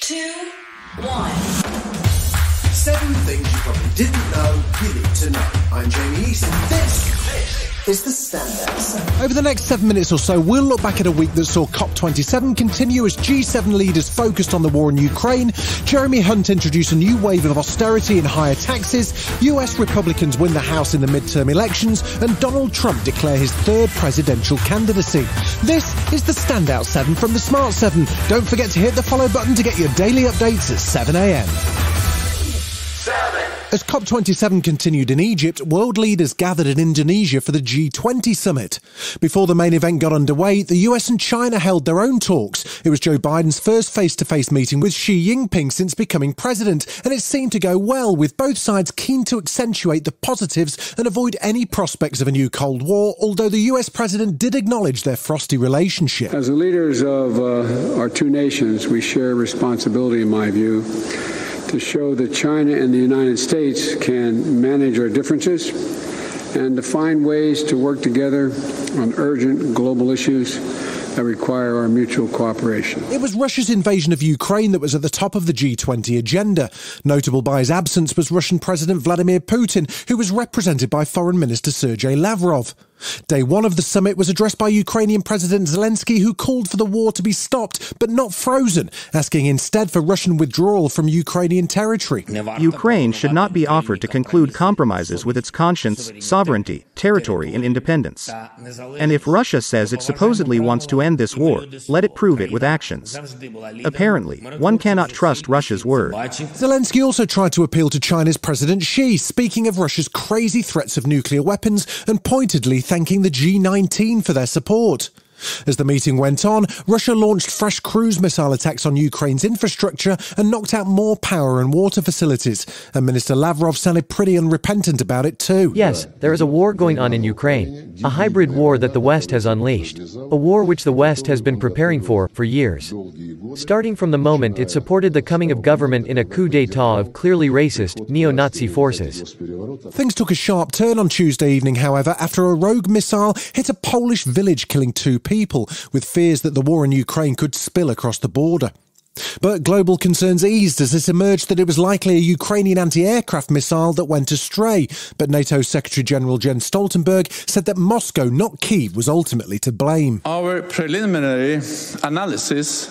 2, 1. 7 things you probably didn't know you need to know. I'm Jamie East, and this is the Standout 7. Over the next 7 minutes or so, we'll look back at a week that saw COP27 continue as G7 leaders focused on the war in Ukraine, Jeremy Hunt introduce a new wave of austerity and higher taxes, US Republicans win the House in the midterm elections, and Donald Trump declare his third presidential candidacy. This is the Standout 7 from the Smart 7. Don't forget to hit the follow button to get your daily updates at 7 a.m. As COP27 continued in Egypt, world leaders gathered in Indonesia for the G20 summit. Before the main event got underway, the US and China held their own talks. It was Joe Biden's first face-to-face meeting with Xi Jinping since becoming president, and it seemed to go well, with both sides keen to accentuate the positives and avoid any prospects of a new Cold War, although the US president did acknowledge their frosty relationship. As the leaders of our two nations, we share responsibility, in my view, to show that China and the United States can manage our differences and to find ways to work together on urgent global issues that require our mutual cooperation. It was Russia's invasion of Ukraine that was at the top of the G20 agenda. Notable by his absence was Russian President Vladimir Putin, who was represented by Foreign Minister Sergei Lavrov. Day one of the summit was addressed by Ukrainian President Zelensky, who called for the war to be stopped but not frozen, asking instead for Russian withdrawal from Ukrainian territory. Ukraine should not be offered to conclude compromises with its conscience, sovereignty, territory and independence. And if Russia says it supposedly wants to end this war, let it prove it with actions. Apparently, one cannot trust Russia's word. Zelensky also tried to appeal to China's President Xi, speaking of Russia's crazy threats of nuclear weapons and pointedly thanking the G19 for their support. As the meeting went on, Russia launched fresh cruise missile attacks on Ukraine's infrastructure and knocked out more power and water facilities. And Minister Lavrov sounded pretty unrepentant about it too. Yes, there is a war going on in Ukraine. A hybrid war that the West has unleashed. A war which the West has been preparing for years. Starting from the moment it supported the coming of government in a coup d'etat of clearly racist, neo-Nazi forces. Things took a sharp turn on Tuesday evening, however, after a rogue missile hit a Polish village, killing 2 people, with fears that the war in Ukraine could spill across the border. But global concerns eased as it emerged that it was likely a Ukrainian anti-aircraft missile that went astray. But NATO Secretary-General Jens Stoltenberg said that Moscow, not Kyiv, was ultimately to blame. Our preliminary analysis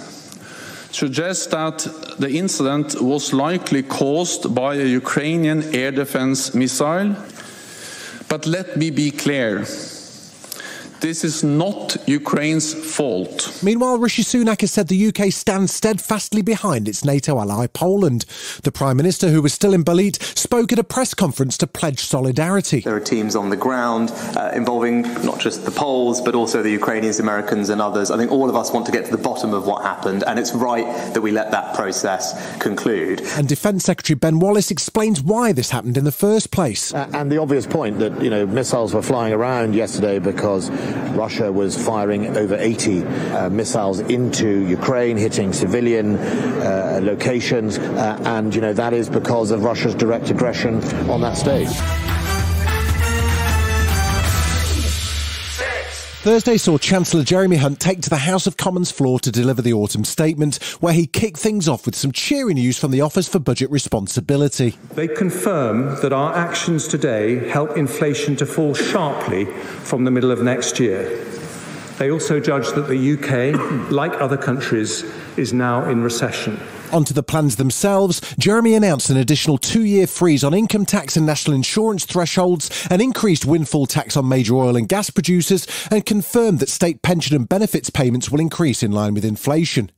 suggests that the incident was likely caused by a Ukrainian air defense missile. But let me be clear. This is not Ukraine's fault. Meanwhile, Rishi Sunak has said the UK stands steadfastly behind its NATO ally Poland. The Prime Minister, who was still in Balit, spoke at a press conference to pledge solidarity. There are teams on the ground involving not just the Poles, but also the Ukrainians, Americans and others. I think all of us want to get to the bottom of what happened, and it's right that we let that process conclude. And Defence Secretary Ben Wallace explains why this happened in the first place. And the obvious point that, missiles were flying around yesterday because Russia was firing over 80 missiles into Ukraine, hitting civilian locations, and that is because of Russia's direct aggression on that stage. Thursday saw Chancellor Jeremy Hunt take to the House of Commons floor to deliver the autumn statement, where he kicked things off with some cheery news from the Office for Budget Responsibility. They confirm that our actions today help inflation to fall sharply from the middle of next year. They also judge that the UK, like other countries, is now in recession. Onto the plans themselves, Jeremy announced an additional 2-year freeze on income tax and national insurance thresholds, an increased windfall tax on major oil and gas producers, and confirmed that state pension and benefits payments will increase in line with inflation.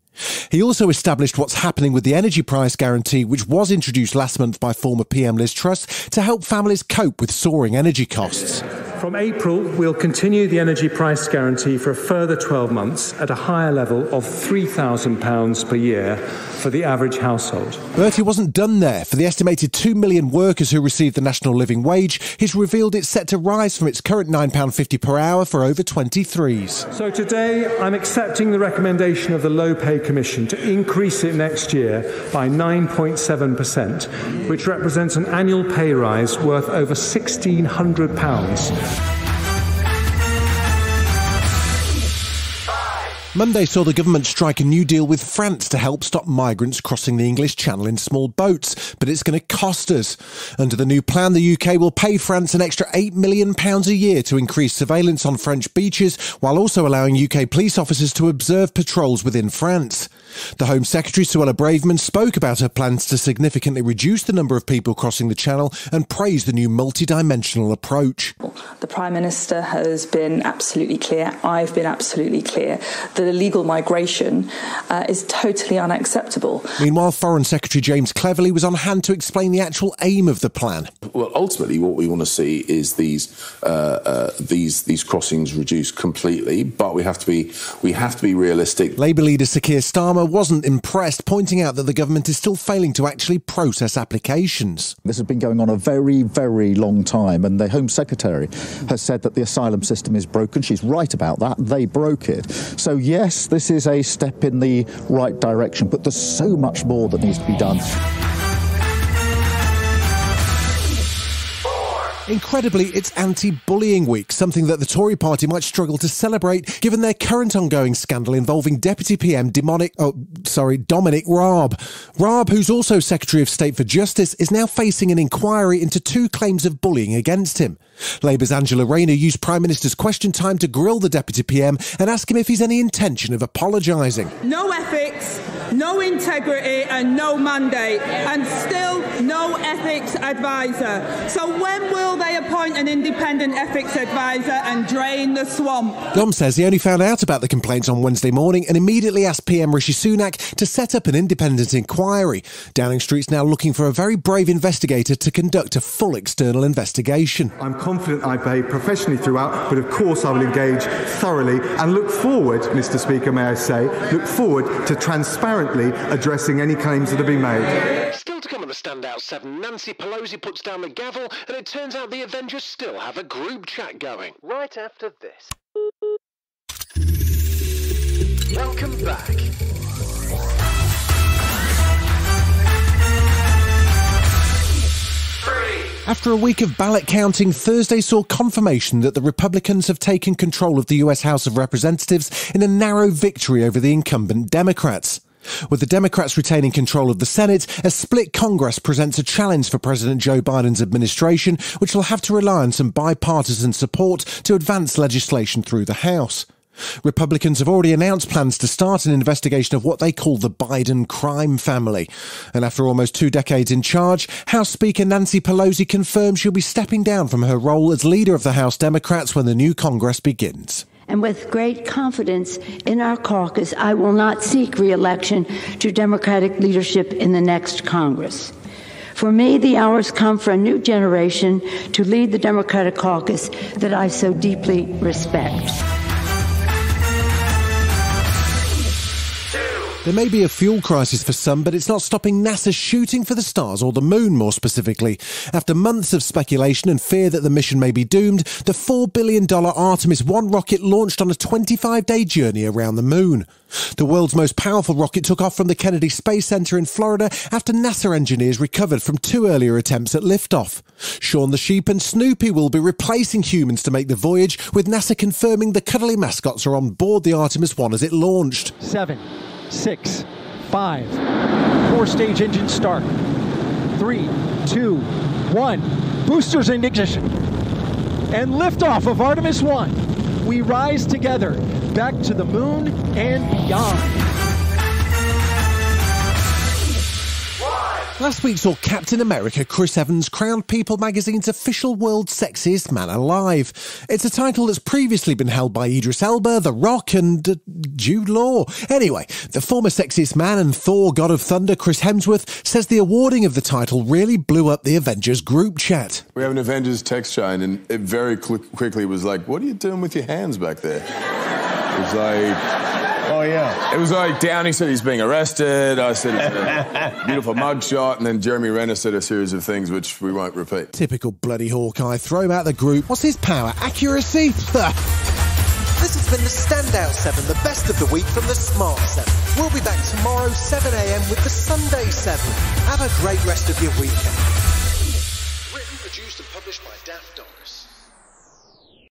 He also established what's happening with the energy price guarantee, which was introduced last month by former PM Liz Truss to help families cope with soaring energy costs. From April, we'll continue the energy price guarantee for a further 12 months at a higher level of £3,000 per year for the average household. But he wasn't done there. For the estimated 2 million workers who receive the national living wage, he's revealed it's set to rise from its current £9.50 per hour for over 23s. So today, I'm accepting the recommendation of the Low Pay Commission to increase it next year by 9.7%, which represents an annual pay rise worth over £1,600. Monday saw the government strike a new deal with France to help stop migrants crossing the English Channel in small boats, but it's going to cost us. Under the new plan, the UK will pay France an extra £8 million a year to increase surveillance on French beaches, while also allowing UK police officers to observe patrols within France. The Home Secretary, Suella Braverman, spoke about her plans to significantly reduce the number of people crossing the Channel and praised the new multidimensional approach. The Prime Minister has been absolutely clear. I've been absolutely clear that illegal migration is totally unacceptable. Meanwhile, Foreign Secretary James Cleverly was on hand to explain the actual aim of the plan. Well, ultimately, what we want to see is these crossings reduced completely, but we have to be realistic. Labour leader Sir Keir Starmer wasn't impressed, pointing out that the government is still failing to actually process applications. This has been going on a very, very long time, and the Home Secretary has said that the asylum system is broken. She's right about that. They broke it. So yes, this is a step in the right direction, but there's so much more that needs to be done. Incredibly, it's anti-bullying week, something that the Tory party might struggle to celebrate given their current ongoing scandal involving Deputy PM Dominic Raab. Raab, who's also Secretary of State for Justice, is now facing an inquiry into 2 claims of bullying against him. Labour's Angela Rayner used Prime Minister's Question Time to grill the Deputy PM and ask him if he's any intention of apologising. No ethics, no integrity and no mandate, and still no ethics advisor. So when will they appoint an independent ethics advisor and drain the swamp? Dom says he only found out about the complaints on Wednesday morning and immediately asked PM Rishi Sunak to set up an independent inquiry. Downing Street's now looking for a very brave investigator to conduct a full external investigation. I'm confident I behave professionally throughout, but of course I will engage thoroughly and look forward, Mr. Speaker, may I say, look forward to transparently addressing any claims that have been made. Still to come on the Standout 7, Nancy Pelosi puts down the gavel and it turns out the Avengers still have a group chat going. Right after this. Welcome back. After a week of ballot counting, Thursday saw confirmation that the Republicans have taken control of the US House of Representatives in a narrow victory over the incumbent Democrats. With the Democrats retaining control of the Senate, a split Congress presents a challenge for President Joe Biden's administration, which will have to rely on some bipartisan support to advance legislation through the House. Republicans have already announced plans to start an investigation of what they call the Biden crime family. And after almost 2 decades in charge, House Speaker Nancy Pelosi confirms she'll be stepping down from her role as leader of the House Democrats when the new Congress begins. And with great confidence in our caucus, I will not seek re-election to Democratic leadership in the next Congress. For me, the hour's come for a new generation to lead the Democratic caucus that I so deeply respect. There may be a fuel crisis for some, but it's not stopping NASA shooting for the stars, or the moon more specifically. After months of speculation and fear that the mission may be doomed, the $4 billion Artemis 1 rocket launched on a 25-day journey around the moon. The world's most powerful rocket took off from the Kennedy Space Center in Florida after NASA engineers recovered from 2 earlier attempts at liftoff. Shaun the Sheep and Snoopy will be replacing humans to make the voyage, with NASA confirming the cuddly mascots are on board the Artemis 1 as it launched. 7, 6, 5, 4-stage engine start. 3, 2, 1. Boosters in ignition. And liftoff of Artemis 1. We rise together back to the moon and beyond. Last week saw Captain America Chris Evans crowned People magazine's official World's Sexiest Man Alive. It's a title that's previously been held by Idris Elba, The Rock and Jude Law. Anyway, the former sexiest man and Thor God of Thunder Chris Hemsworth says the awarding of the title really blew up the Avengers group chat. We have an Avengers text chain and it very quickly was like, what are you doing with your hands back there? It was like... Oh, yeah. It was like Downey said he's being arrested. I said it's a beautiful mugshot. And then Jeremy Renner said a series of things which we won't repeat. Typical bloody Hawkeye. Throw him out the group. What's his power? Accuracy? This has been the Standout 7, the best of the week from the Smart 7. We'll be back tomorrow, 7 a.m. with the Sunday 7. Have a great rest of your weekend. Written, produced and published by Daft